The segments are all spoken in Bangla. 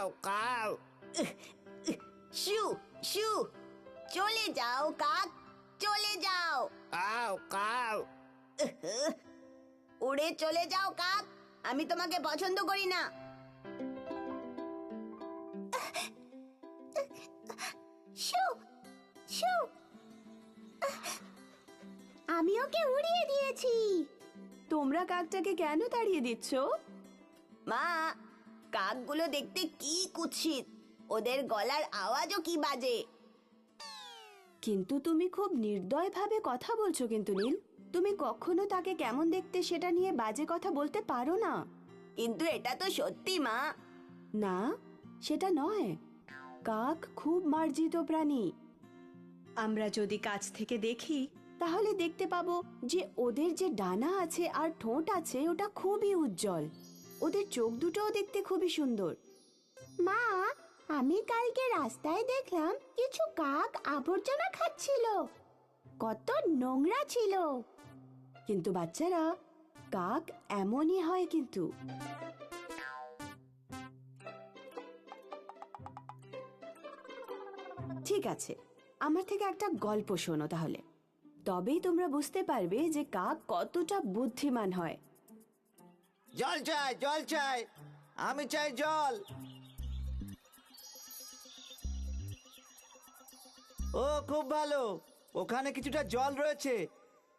Cow cow. শু শু, চলে যাও কাক, চলে যাও। Cow cow. উড়ে চলে যাও কাক, আমি তোমাকে পছন্দ করি না। শু শু, আমি ওকে উড়িয়ে দিয়েছি। তোমরা কাকটাকে কেন তাড়িয়ে দিচ্ছ? মা, কাকগুলো দেখতে কি কুৎসিত, ওদের গলার আওয়াজও কি বাজে। কিন্তু তুমি খুব নির্দয়ভাবে কথা বলছো কিন্তু নীল। তুমি কখনো তাকে কেমন দেখতে সেটা নিয়ে বাজে কথা বলতে পারো না। কিন্তু এটা তো সত্যি মা। না, সেটা নয়। কাক খুব মার্জিত প্রাণী। আমরা যদি কাছ থেকে দেখি তাহলে দেখতে পাবো যে ওদের যে ডানা আছে আর ঠোঁট আছে ওটা খুবই উজ্জ্বল। ওদের চোখ দুটোও দেখতে খুবই সুন্দর। মা, আমি কালকে রাস্তায় দেখলাম কিছু কাক আবর্জনা খাচ্ছিল, কত নোংরা ছিল। কিন্তু বাচ্চারা, কাক এমনই হয় কিন্তু। ঠিক আছে, আমার থেকে একটা গল্প শোনো তাহলে, তবেই তোমরা বুঝতে পারবে যে কাক কতটা বুদ্ধিমান হয়। জল চাই, জল চাই, আমি চাই জল। ও খুব ভালো, ওখানে কিছুটা জল রয়েছে,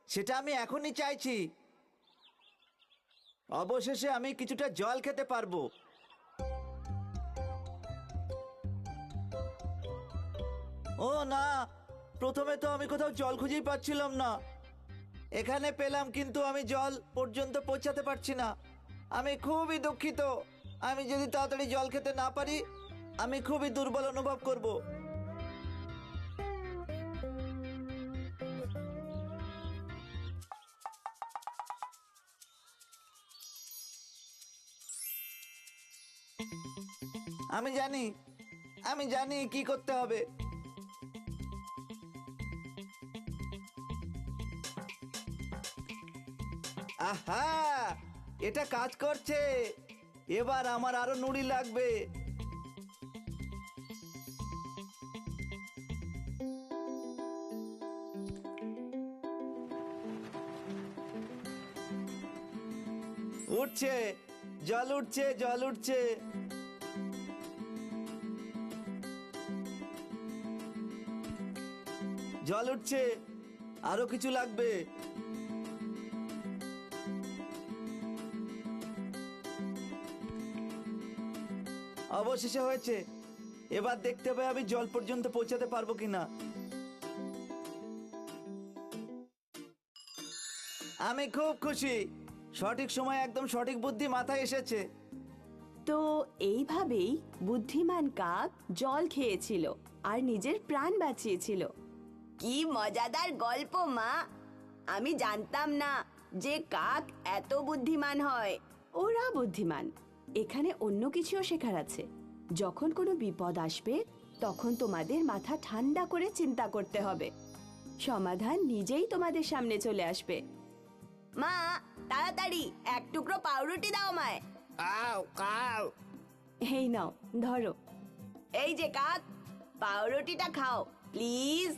সেটা আমি এখনই চাইছি। অবশেষে আমি কিছুটা জল খেতে পারবো। ও না, প্রথমে তো আমি কোথাও জল খুঁজেই পাচ্ছিলাম না। এখানে পেলাম, কিন্তু আমি জল পর্যন্ত পৌঁছাতে পারছি না। আমি খুবই দুঃখিত। আমি যদি তাড়াতাড়ি জল খেতে না পারি, আমি খুবই দুর্বল অনুভব করব। আমি জানি কি করতে হবে। আহা, এটা কাজ করছে। এবার আমার আরো নুড়ি লাগবে। উঠছে, জল উঠছে, জল উঠছে। জল উঠছে, আরো কিছু লাগবে। অবশেষে হয়েছে। এবার দেখতে হবে আমি জল পর্যন্ত পৌঁছাতে পারবো কিনা। আমি খুব খুশি, সঠিক সময় একদম সঠিক বুদ্ধি মাথায় এসেছে। তো এইভাবেই বুদ্ধিমান কাক জল খেয়েছিল আর নিজের প্রাণ বাঁচিয়েছিল। কি মজাদার গল্প মা, আমি জানতাম না যে কাক এত বুদ্ধিমান হয়। ওরা বুদ্ধিমান, এখানে অন্য কিছুও শেখার আছে। যখন কোনো বিপদ আসবে তখন তোমাদের মাথা ঠান্ডা করে চিন্তা করতে হবে, সমাধান নিজেই তোমাদের সামনে চলে আসবে। মা, তাড়াতাড়ি এক টুকরো পাউরুটি দাও আমায়। Cow cow. এই নাও, ধরো। এই যে কাক, পাউরুটিটা খাও প্লিজ।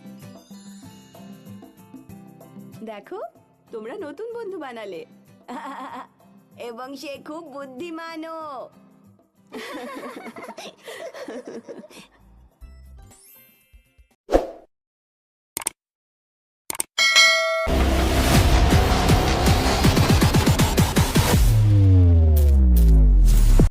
দেখো, তোমরা নতুন বন্ধু বানালে। এবং সে খুব বুদ্ধিমানও।